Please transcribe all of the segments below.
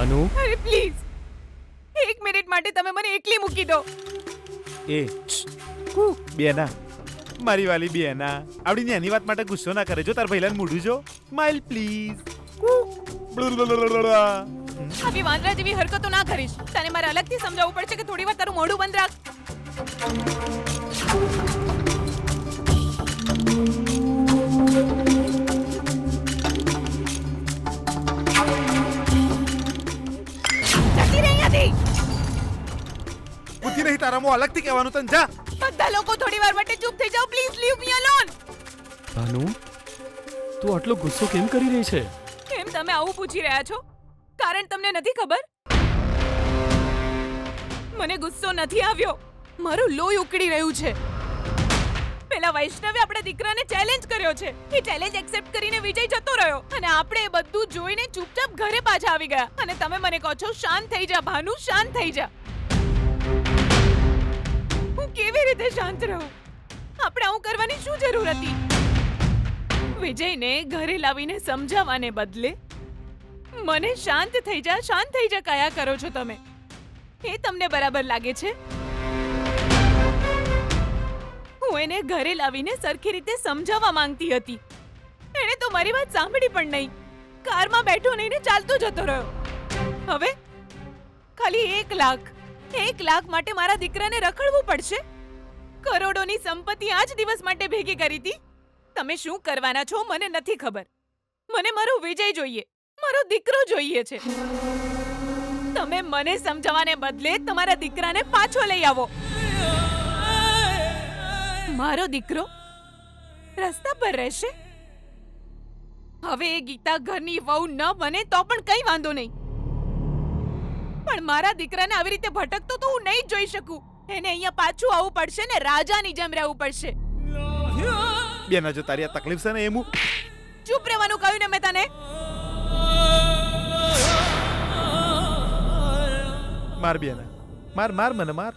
ભાનુ, અરે please, 1 minute માટે તમે મને એકલી મૂકી દો. એ બેના, મારી વાલી બેના, આવડી નાની વાત માટે ગુસ્સો ના કરે. જો તાર ભઈલાને મૂડું જો. Smile please. આવી વાંદરા જેવી હરકતો ના કરીશ. તને મારે અલગથી સમજાવવું પડશે કે થોડી વાર તારું મોઢું બંધ રાખ. જતી રહી અહીંયાથી. બુદ્ધિ નહીં તારામાં, અલગથી કહેવાનું તને. જા. બધા લોકો થોડી વાર માટે ચૂપ થઈ જાઓ. Please leave me alone. Bhanu, તું આટલો ગુસ્સો કેમ કરી રહી છે? કેમ તમે આવું પૂછી રહ્યા છો? કારણ તમને નથી ખબર? મને ગુસ્સો નથી આવ્યો, મારું લોહી ઉકળી રહ્યું છે. પેલા વૈષ્ણવે આપણા દીકરાને ચેલેન્જ કર્યો છે. એ ચેલેન્જ એક્સેપ્ટ કરીને વિજય જતો રહ્યો અને આપણે એ બધું જોઈને ચૂપચાપ ઘરે પાછા આવી ગયા. અને તમે મને કહો છો શાંત થઈ જા ભાનુ, શાંત થઈ જા. હું કેવી રીતે શાંત રહું? આપણે આવું કરવાની શું જરૂર હતી? વિજયને ઘરે લાવીને સમજાવવાને બદલે મને શાંત થઈ જા કયા કરો છો તમે? એ તમને બરાબર લાગે છે? હું એને ઘરે લાવીને સરખી રીતે સમજાવવા માંગતી હતી. એણે તો મારી વાત સાંભળી પણ નહીં. કારમાં બેઠો નહીં ને ચાલતો જતો રહ્યો. હવે ખાલી 1 લાખ માટે મારા દીકરાને રખડવું પડશે? કરોડોની સંપત્તિ આજ દિવસ માટે ભેગી કરી હતી. તમે શું કરવાના છો મને નથી ખબર. મને મારો વિજય જોઈએ, મારો દીકરો જોઈએ છે. તમે મને સમજાવવાને બદલે તમારા દીકરાને પાછો લઈ આવો. મારો દીકરો રસ્તા પર રહેશે? હવે એ ગીતા ઘરની વહુ ન બને તો પણ કઈ વાંધો નહીં, પણ મારા દીકરાને આવી રીતે ભટકતો તો હું નહીં જોઈ શકું. એને અહીંયા પાછું આવવું પડશે ને રાજાની જેમ રહેવું પડશે. બેના, જો તારી આ તકલીફ છે ને એમ ચૂપ રહેવાનું કહ્યું ને મેં તને. માર બેના, માર મને માર.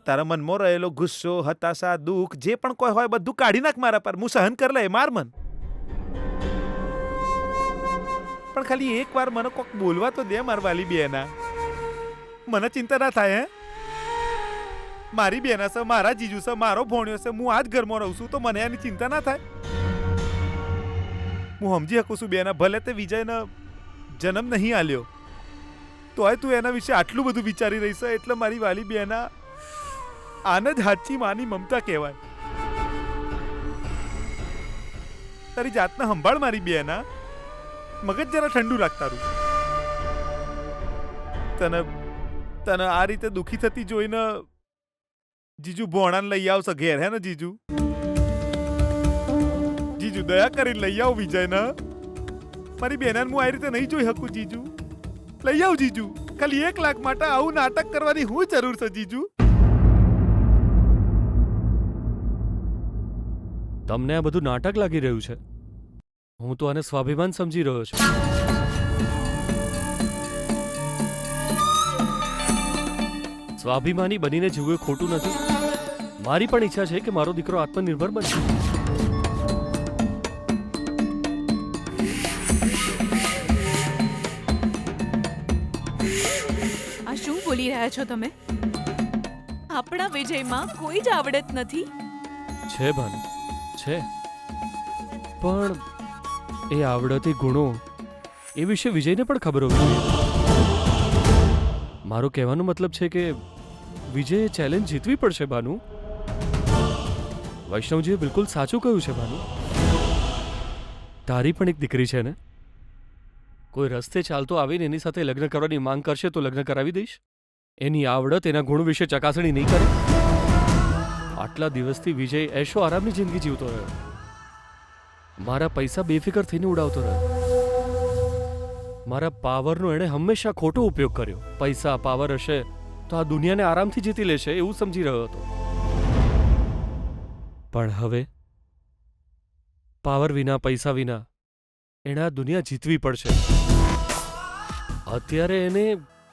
તારા મનમાં રહેલો ગુસ્સો, હતાશા, દુઃખ જે પણ કોઈ હોય બધું કાઢી નાખ મારા પર. હું સહન કરી લે. માર મન. પણ ખાલી એક વાર મને કોક બોલવા તો દે માર વાલી બેના. મને ચિંતા ના થાય. હે, મારી બેના છે, મારા જીજુ છે, મારો ભોણ્યો છે. હું આ જ ઘરમાં રહું છું તો મને એની ચિંતા ના થાય? હું સમજી શકું છું બેના, ભલે તે વિજયને જન્મ નહીં આલ્યો તોય તું એના વિશે આટલું બધું વિચારી રહી છે. એટલે મારી વાલી બેના, આને જ સાચી માની મમતા કહેવાય. તારી જાતને સંભાળ મારી બેના. મગજ જરા ઠંડુ રાખ તારું. તને આ રીતે દુખી થતી જોઈને જીજુ ભોણાને લઈ આવશે ઘેર. હે ને જીજુ? જીજુ દયા કરીને લઈ આવ વિજયને. મારી બેનાને હું આ રીતે નહીં જોઈ શકું. જીજુ લઈ આવ. જીજુ ખાલી 1 લાખ માટે આવું નાટક કરવાની શું જરૂર છે? જીજુ, તમને આ બધું નાટક લાગી રહ્યું છે? હું તો આને સ્વાભિમાન સમજી રહ્યો છું. સ્વાભિમાની બનીને જીવવું એ ખોટું નથી. મારી પણ ઈચ્છા છે કે મારો દીકરો આત્મનિર્ભર બને. આ શું બોલી રહ્યા છો તમે? આપણા વિજયમાં કોઈ જ આવડત નથી. છે ભાનુ, છે. પણ એ આવડતી ગુણો એ વિશે વિજયને પણ ખબર હોવી જોઈએ. મારો કહેવાનો મતલબ છે કે વિજયે ચેલેન્જ જીતવી પડશે ભાનુ. વૈષ્ણવજીએ બિલકુલ સાચું કહ્યું છે ભાનુ. તારી પણ એક દીકરી છે ને? કોઈ રસ્તે ચાલતો આવીને એની સાથે લગ્ન કરવાની માંગ કરશે તો લગ્ન કરાવી દઈશ? એની આવડત, એના ગુણ વિશે ચકાસણી નહીં કરે? આટલા દિવસથી વિજય એશો આરામની જિંદગી જીવતો રહ્યો. મારા પૈસા બેફિકર થઈને ઉડાવતો રહ્યો. મારા પાવરનો એણે હંમેશા ખોટો ઉપયોગ કર્યો. પૈસા, પાવર હશે તો આ દુનિયાને આરામથી જીતી લેશે એવું સમજી રહ્યો હતો. પણ હવે પાવર વિના, પૈસા વિના એણે આ દુનિયા જીતવી પડશે. અત્યારે એને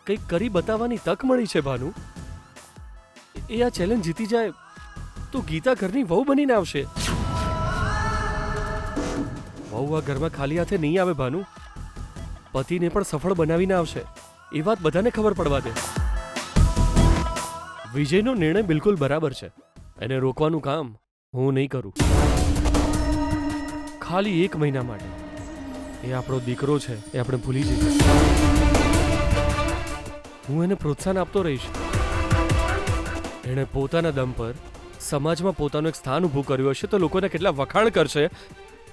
કંઈક કરી બતાવવાની તક મળી છે ભાનુ. એ આ ચેલેન્જ જીતી જાય તો ગીતા ઘરની વહુ બનીને આવશે. વહુ આ ઘરમાં ખાલી હાથે નહીં આવે ભાનુ. પતિને પણ સફળ બનાવીને આવશે. એ વાત બધાને ખબર પડવા દે. વિજયનો નિર્ણય બિલકુલ બરાબર છે. એને રોકવાનું કામ હું નહીં કરું. ખાલી 1 મહિના માટે. એ આપણો દીકરો છે, એ આપણે ભૂલી જઈએ. હું એને પ્રોત્સાહન આપતો રહીશ. એણે પોતાના દમ પર સમાજમાં પોતાનું એક સ્થાન ઊભું કર્યું હશે તો લોકોને કેટલા વખાણ કરશે.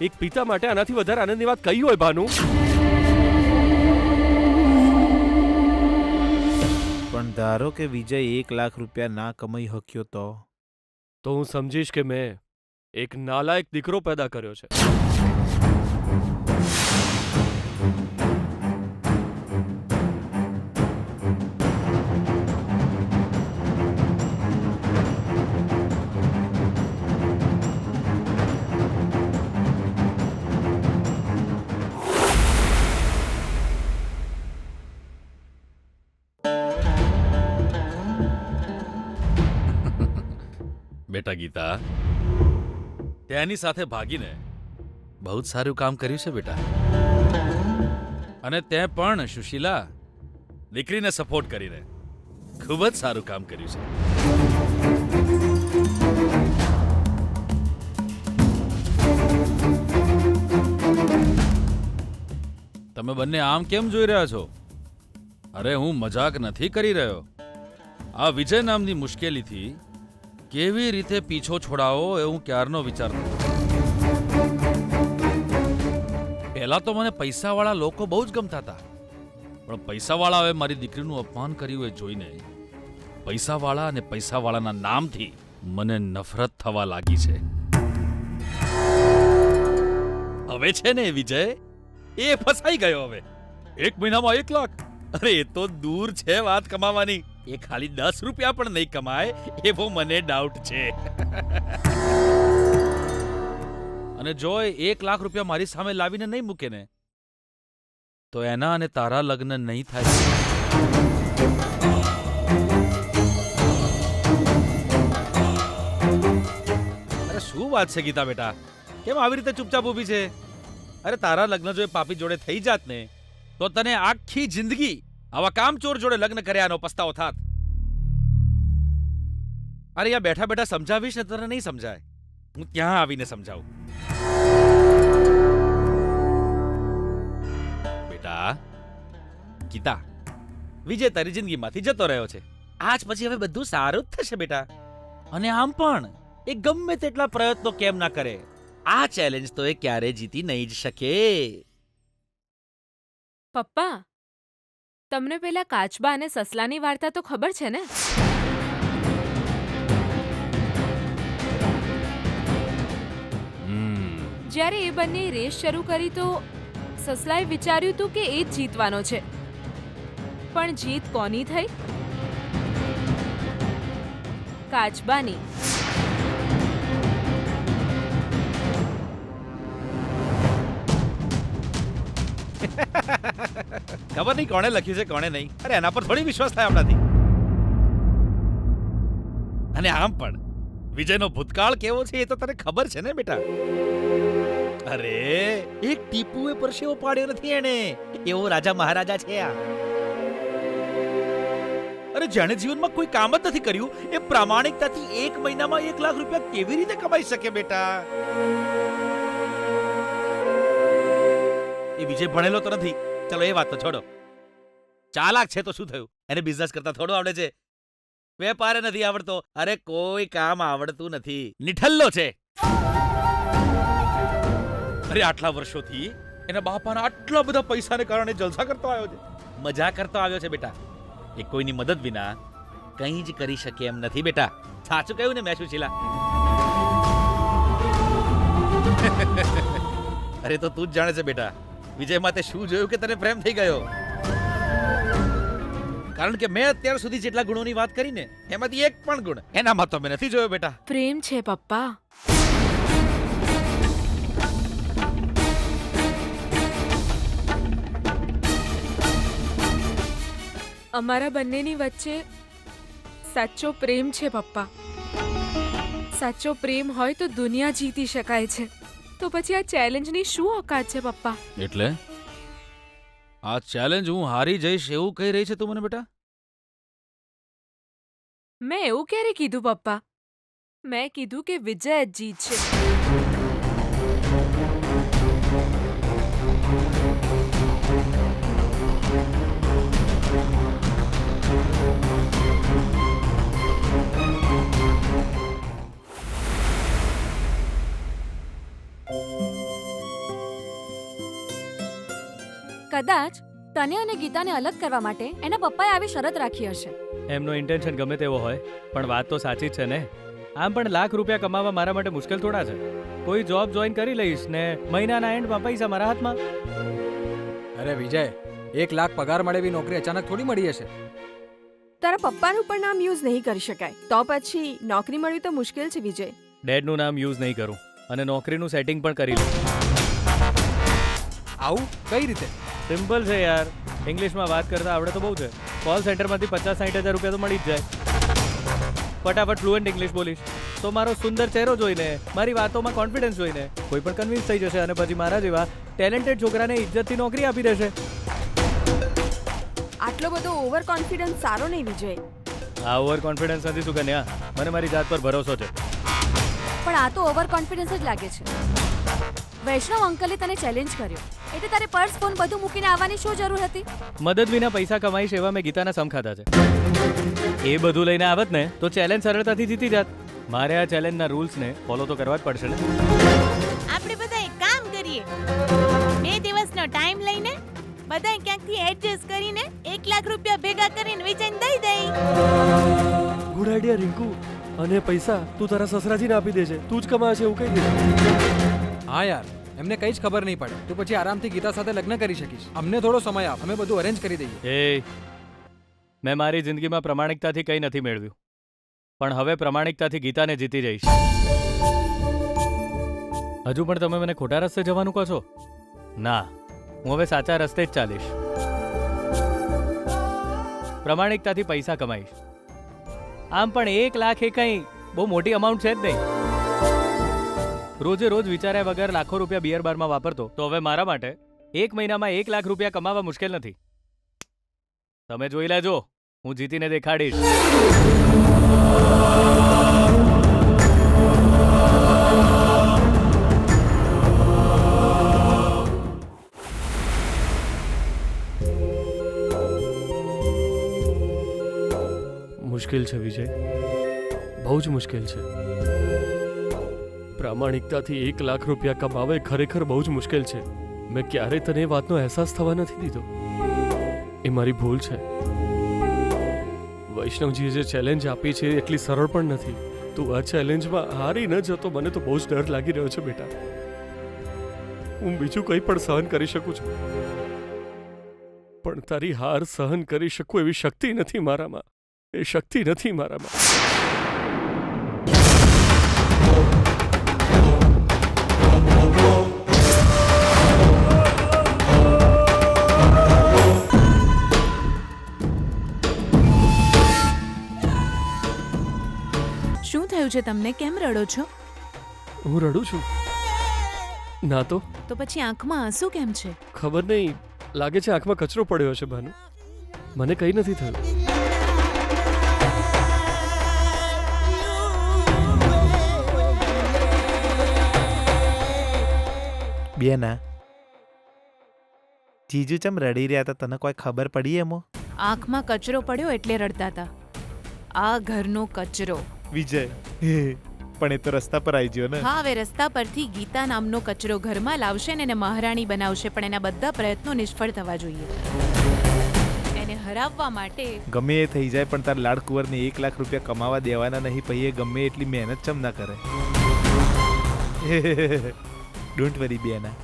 એક પિતા માટે આનાથી વધારે આનંદની વાત કઈ હોય ભાનુ? પણ ધારો કે વિજય 1 લાખ રૂપિયા ના કમાઈ શક્યો તો હું સમજીશ કે મેં એક નાલાયક દીકરો પેદા કર્યો છે. બેટા ગીતા, તેની સાથે ભાગીને બહુ જ સારું કામ કર્યું છે બેટા. અને તે પણ સુશીલા દીકરીને સપોર્ટ કરીને ખૂબ જ સારું કામ કર્યું છે. તમે બંને આમ કેમ જોઈ રહ્યા છો? અરે હું મજાક નથી કરી રહ્યો. આ વિજય નામની મુશ્કેલીથી કેવી રીતે પીછો છોડાવો એ હું ક્યારનો વિચારતો હતો. પહેલા તો મને પૈસાવાળા લોકો બહુ જ ગમતા હતા, પણ પૈસાવાળાએ મારી દીકરીનું અપમાન કર્યું એ જોઈને પૈસાવાળા અને પૈસાવાળાના નામથી મને નફરત થવા લાગી છે. હવે છે ને વિજય, એ ફસાઈ ગયો. હવે 1 મહિનામાં 1 લાખ, અરે એ તો દૂર છે વાત કમાવાની. એ ખાલી 10 રૂપિયા પણ નહીં કમાય એવો મને ડાઉટ છે. અને જો એ 1 લાખ રૂપિયા મારી સામે લાવીને નહીં મૂકે ને તો એના અને તારા લગ્ન નહીં થાય. અરે શું વાત છે ગીતા બેટા, કેમ આવી રીતે ચૂપચાપ ઊભી છે? અરે તારા લગ્ન જો એ પાપી જોડે થઈ જાત ને તો તને આખી જિંદગી આવા કામચોર જોડે લગ્ન કર્યાનો પસ્તાવો થાત. અરે યા બેઠા બેઠા સમજાવીશ ને તને નહીં સમજાય, હું ત્યાં આવીને સમજાવું. બેટા ગીતા, વિજય તારી જિંદગીમાંથી જતો રહ્યો છે. આજ પછી હવે બધું સારું જ થશે બેટા. અને આમ પણ એ ગમે તેટલા પ્રયત્નો કેમ ના કરે, આ ચેલેન્જ તો એ ક્યારે જીતી નહીં જ શકે. પપ્પા, તમને પેલા કાચબા અને સસલાની વાર્તા તો ખબર છે ને? જ્યારે એ બંને રેસ શરૂ કરી તો સસલાએ વિચાર્યું હતું કે એ જ જીતવાનો છે, પણ જીત કોની થઈ? કાચબાની. ખબર નહીં કોણે લખ્યું છે કોણે નહીં. અરે એના પર થોડી વિશ્વાસ થાય આપણાથી. અને આમ પણ વિજયનો ભૂતકાળ કેવો છે એ તો તને ખબર છે ને બેટા. અરે એક ટીપુએ પરસેવો પાડ્યો નથી એને, એવો રાજા મહારાજા છે આ. અરે જેણે જીવનમાં કોઈ કામ જ નથી કર્યું એ પ્રામાણિકતાથી 1 મહિનામાં 1 લાખ રૂપિયા કેવી રીતે કમાઈ શકે બેટા? એ વિજય ભણેલો તો નથી, ચલો એ વાત તો છોડો. ચાલાક છે તો શું થયું, એને બિઝનેસ કરતા થોડો આવડે છે? વેપાર નથી આવડતો, અરે કોઈ કામ આવડતું નથી, નિઠલ્લો છે. અરે આટલા વર્ષોથી એના બાપાના આટલા બધા પૈસાને કારણે જલસા કરતો આવ્યો છે, મજા કરતો આવ્યો છે બેટા. એ કોઈની મદદ વિના કંઈ જ કરી શકે એમ નથી બેટા. સાચું કહ્યું ને મેં સુશીલા? અરે તો તું જ જાણે છે બેટા, વિજય માટે શું જોયું કે તને પ્રેમ થઈ ગયો? કારણ કે મેં અત્યાર સુધી જેટલા ગુણોની વાત કરી ને એમાંથી એક પણ ગુણ એનામાં તો મેં નથી જોયો બેટા. પ્રેમ છે પપ્પા. અમારા બંનેની વચ્ચે સાચો પ્રેમ છે પપ્પા. સાચો પ્રેમ હોય તો દુનિયા જીતી શકાય છે. તો પછી આ ચેલેન્જની શું ઓકાત છે પપ્પા? એટલે આ ચેલેન્જ હું હારી જઈશ એવું કહી રહી છે તું મને બેટા? મેં એવું ક્યારે કીધું પપ્પા? મેં કીધું કે વિજય જ જીતશે. કદાચ તને અને ગીતાને અલગ કરવા માટે એના પપ્પાએ આવી શરત રાખી હશે. એમનો ઇન્ટેન્શન ગમે તેવો હોય પણ વાત તો સાચી જ છે ને. આમ પણ લાખ રૂપિયા કમાવા મારા માટે મુશ્કેલ થોડા છે. કોઈ જોબ જોઈન કરી લઈશ ને મહિનાના એન્ડમાં પૈસા મારા હાથમાં. અરે વિજય, 1 લાખ પગાર મળે એવી નોકરી અચાનક થોડી મળી હશે. તારા પપ્પાનું પણ નામ યુઝ નહીં કરી શકાય. તો પછી નોકરી મળવી તો મુશ્કેલ છે વિજય. ડેડનું નામ યુઝ નહીં કરું અને નોકરીનું સેટિંગ પણ કરી લઉં. આવું કઈ રીતે? સિમ્પલ છે યાર. ઇંગ્લિશમાં વાત કરતા આવડે તો બહુ છે. કોલ સેન્ટરમાંથી 50-60 હજાર રૂપિયા તો મળી જ જાય. ફટાફટ ફ્લુઅન્ટ ઇંગ્લિશ બોલીશ તો મારો સુંદર ચહેરો જોઈને, મારી વાતોમાં કોન્ફિડન્સ જોઈને કોઈ પણ કન્વિન્સ થઈ જશે અને પછી મારા જેવા ટેલેન્ટેડ છોકરાને ઇજ્જતથી નોકરી આપી દેશે. આટલો બધો ઓવર કોન્ફિડન્સ સારો નહીં વિજય. આ ઓવર કોન્ફિડન્સ નથી સુકન્યા. મને મારી જાત પર ભરોસો છે. પણ આ તો ઓવર કોન્ફિડન્સ જ લાગે છે. વૈષ્ણવ અંકલે તને ચેલેન્જ કર્યો એટલે તારે પર્સ ફોન બધું મૂકીને આવવાની શું જરૂર હતી? મદદ વિના પૈસા કમાઈશ એવા મેં ગીતાના સમ ખાધા છે. એ બધું લઈને આવત ને તો ચેલેન્જ સરળતાથી જીતી જાત. મારે આ ચેલેન્જના રૂલ્સને ફોલો તો કરવા જ પડશે ને. આપણે બધા એક કામ કરીએ. 2 દિવસનો ટાઈમ લઈને બધા ક્યાંકથી એડજસ્ટ કરીને 1 લાખ રૂપિયા ભેગા કરીને વિજયને દઈ દઈ. Good idea Rinku. અને પૈસા તું તારા સસરાજીને આપી દેજે. તું જ કમાશે એવું કહી દે. હા યાર, એમને કઈ જ ખબર નહીં પડે. તું પછી આરામથી ગીતા સાથે લગ્ન કરી શકીશ. અમને થોડો સમય આપ, અમે બધું અરેન્જ કરી દઈએ. મેં મારી જિંદગીમાં પ્રમાણિકતાથી કંઈ નથી મેળવ્યું પણ હવે પ્રમાણિકતાથી ગીતાને જીતી જઈશ. હજુ પણ તમે મને ખોટા રસ્તે જવાનું કહો છો? ના, હું હવે સાચા રસ્તે જ ચાલીશ. પ્રમાણિકતાથી પૈસા કમાઈશ. આમ પણ 1 લાખ એ કંઈ બહુ મોટી અમાઉન્ટ છે જ નહીં. રોજે રોજ વિચાર્યા વગર લાખો રૂપિયા બિયર બારમાં વાપરતો તો હવે મારા માટે 1 મહિનામાં 1 લાખ રૂપિયા કમાવા મુશ્કેલ નથી. તમે જોઈ લેજો, હું જીતીને દેખાડીશ. મુશ્કેલ છે વિજય, બહુ જ મુશ્કેલ છે. પ્રામાણિકતાથી 1 લાખ રૂપિયા કમાવે ખરેખર બહુ જ મુશ્કેલ છે. મેં ક્યારેય તને એ વાતનો અહેસાસ થવા નથી દીધો. એ મારી ભૂલ છે. વૈષ્ણવજીએ જે ચેલેન્જ આપી છે એટલી સરળ પણ નથી. તું આ ચેલેન્જમાં હારી ન જતો મને તો બહુ જ ડર લાગી રહ્યો છે બેટા. હું બીજું કંઈ પણ સહન કરી શકું છું પણ તારી હાર સહન કરી શકું એવી શક્તિ નથી મારામાં. એ શક્તિ નથી મારામાં. શું થયું છે તમને? કેમ રડો છો? હું રડું છું? ના તો પછી આંખમાં આંસુ કેમ છે? ખબર નહીં, લાગે છે આંખમાં કચરો પડ્યો હશે ભાનુ. મને કંઈ નથી થયું. બેના, જીજુ ચમ રડી રહ્યા હતા, તને કોઈ ખબર પડી એમાં? આંખમાં કચરો પડ્યો એટલે રડતા હતા. આ ઘરનો કચરો. વિજય, પણ એ તો રસ્તા પર આવી ગયો ને. હા, હવે રસ્તા પરથી ગીતા નામનો કચરો ઘરમાં લાવશે ને એને મહારાણી બનાવશે પણ એના બધા પ્રયત્નો નિષ્ફળ થવા જોઈએ. એને હરાવવા માટે ગમે એ થઈ જાય પણ તાર લાડકુંવરને 1 લાખ રૂપિયા કમાવા દેવાના નહીં. પછી એ ગમે એટલી મહેનત ચમ ના કરે. ડોન્ટ વરી બેના,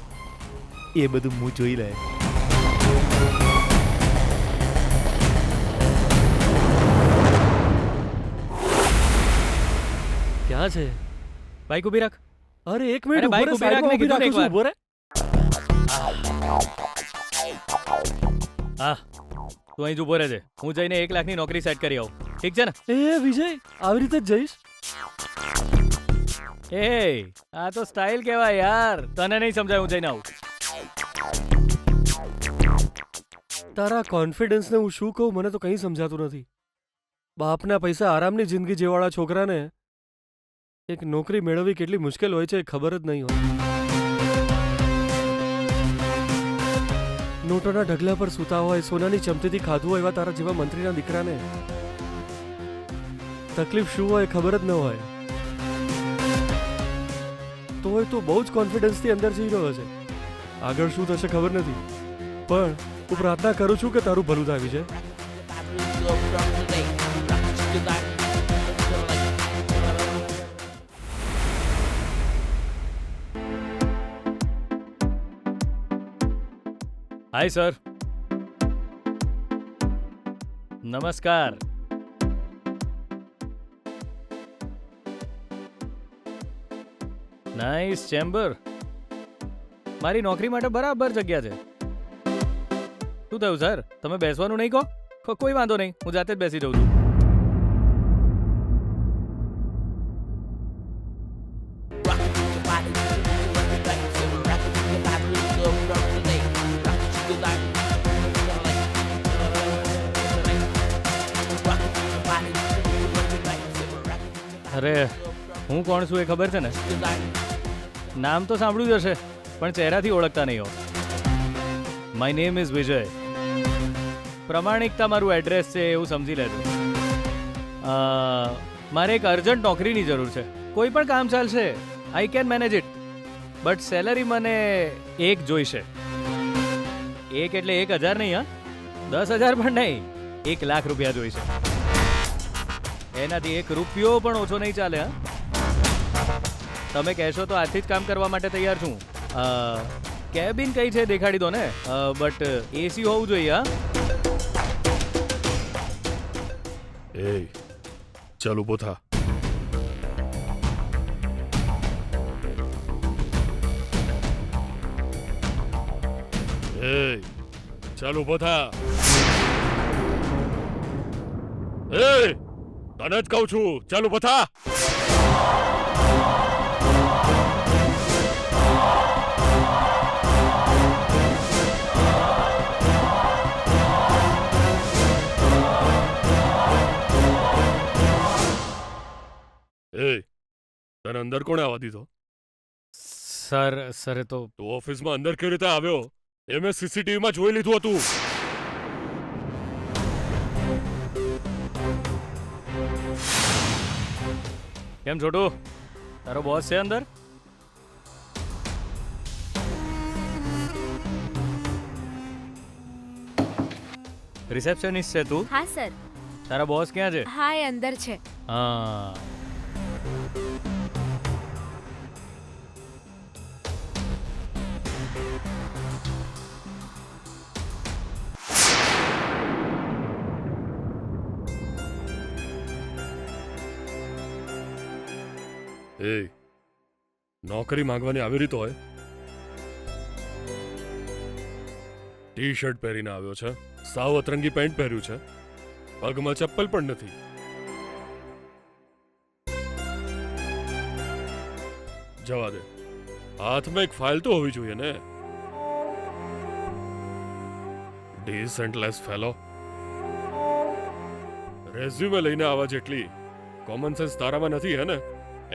એ બધું હું જોઈ લે. ક્યાં છે? બાઈક ઊભી રાખ. અરે એક અરે મિનિટ, બાઈક ઊભી રાખ ને કીધું ને એકવાર. ઊભો રહે. હા, તું અહીં જ ઊભો રહેજે. હું જઈને 1 લાખની નોકરી સેટ કરી આવું. ઠીક છે ને? એ વિજય, આવી રીતે જ જઈશ? એ આ તો સ્ટાઇલ કહેવાય યાર. તને નહીં સમજાય, હું જઈને આવું. તારા કોન્ફિડન્સને હું શું કહું મને તો કંઈ સમજાતું નથી. બાપના પૈસા આરામની જિંદગી જેવાળા છોકરાને એક નોકરી મેળવવી કેટલી મુશ્કેલ હોય છે એ ખબર જ નહીં હોય. નોટોના ઢગલા પર સૂતા હોય, સોનાની ચમચીથી ખાધું હોય એવા તારા જેવા મંત્રીના દીકરાને તકલીફ શું હોય ખબર જ ન હોય. તોય તું બહુ જ કોન્ફિડન્સથી અંદર જઈ રહ્યો છે. આગળ શું થશે ખબર નથી, પણ હું પ્રાર્થના કરું છું કે તારું ભલું થાય વિજય. હાય સર. નમસ્કાર. Nice chamber. મારી નોકરી માટે બરાબર જગ્યા છે. શું થયું સર, તમે બેસવાનું નહીં કહો? કોઈ વાંધો નહીં, હું જાતે જ બેસી જઉં છું. અરે હું કોણ છું એ ખબર છે ને? નામ તો સાંભળ્યું જ હશે પણ ચહેરાથી ઓળખતા નહીં હો. માય નેમ ઇઝ વિજય. પ્રમાણિકતા મારું એડ્રેસ છે એવું સમજી લેજો. મારે એક અર્જન્ટ નોકરીની જરૂર છે. કોઈ પણ કામ ચાલશે, I can manage it, but salary મને એક જોઈશે. એક એટલે 1000 નહીં, હા, 10,000 પણ નહીં, 1 લાખ રૂપિયા જોઈશે. એનાથી 1 રૂપિયો પણ ઓછો નહીં ચાલે. હા, તમે કહેશો તો આજથી જ કામ કરવા માટે તૈયાર છું. કેબિન કઈ છે દેખાડી દો ને, બટ એસી હોવું જોઈએ. હા, એ ચાલ ઊભો થા. એ ચાલ ઊભો થા. એ તને જ કહું છું, ચાલ ઊભો થા. એ તને અંદર કોણે આવવા દીધો? સર તો તું ઓફિસમાં અંદર કેવી રીતે આવ્યો એ મેં સીસીટીવીમાં જોઈ લીધું હતું. કેમ છોટુ, તારો બોસ છે અંદર? રિસેપ્શનિસ્ટ છે તું? હા સર. તારા બોસ ક્યાં છે? હા, એ અંદર છે. હા, એ નોકરી માંગવાની આવી રીત હોય? ટી શર્ટ પહેરીને આવ્યો છે, સાવ અતરંગી પેન્ટ પહેર્યું છે, પગમાં ચપ્પલ પણ નથી. જવા દે, હાથમાં એક ફાઇલ તો હોવી જોઈએ ને. ડિસેન્ટલેસ ફેલો. રેઝ્યુમે લઈને આવા જેટલી કોમન સેન્સ તારામાં નથી હે ને?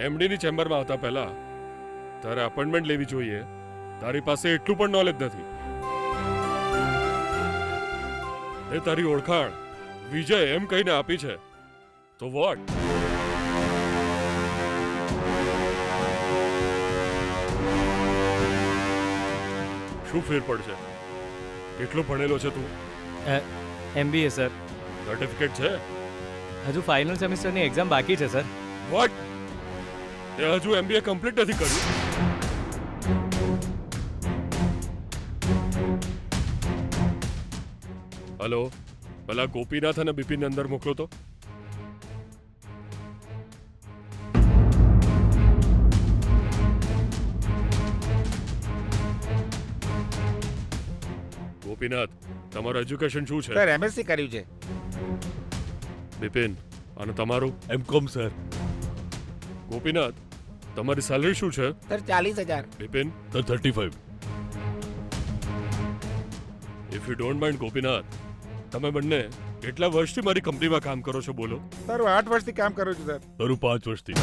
એમડીની ચેમ્બરમાં આવતા પહેલા તારે અપોઇન્ટમેન્ટ લેવી જોઈએ. તારી પાસે એટલું પણ નોલેજ નથી. એ તારી ઓળખાણ વિજય એમ કહીને આપી છે તો વોટ? શું ફેર પડશે? કેટલો ભણેલો છે તું? MBA sir. સર્ટિફિકેટ છે? હજુ ફાઇનલ સેમેસ્ટરની એક્ઝામ બાકી છે સર. વોટ? તે હજુ MBA કમ્પ્લીટ નથી કર્યું? હલો, પેલા ગોપીનાથ અને બિપિન અંદર મોકલો તો. ગોપીનાથ, તમારું એજ્યુકેશન શું છે? સર MSc કર્યું છે. બિપિન, અને તમારું? M.Com sir. ગોપીનાથ, તમારી સેલરી શું છે? Sir 40,000. Bipin? Sir 35. If you don't mind Gopinath, તમે બંને કેટલા વર્ષથી મારી કંપનીમાં કામ કરો છો બોલો? સર હું 8 વર્ષથી કામ કરું છું સર. તારું 5 વર્ષથી.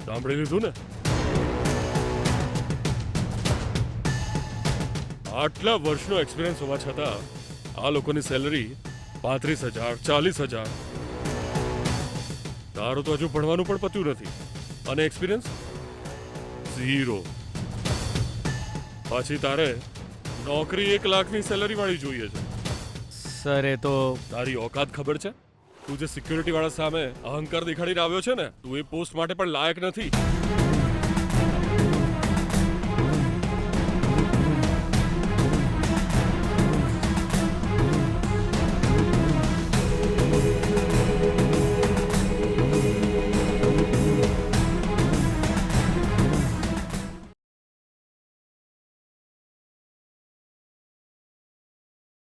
સાંભળી લીધું ને? આટલા વર્ષનો એક્સપિરિયન્સ હોવા છતાં આ લોકોની સેલરી 35,000, 40,000. તારું તો હજુ ભણવાનું પણ પત્યું નથી અને એક્સપિરિયન્સ 0. પાછી તારે નોકરી 1 લાખની સેલરી વાળી જોઈએ છે. સર એ તો તારી ઓકાત ખબર છે? તું જે સિક્યુરિટી વાળા સામે અહંકાર દેખાડીને આવ્યો છે ને, તું એ પોસ્ટ માટે પણ લાયક નથી.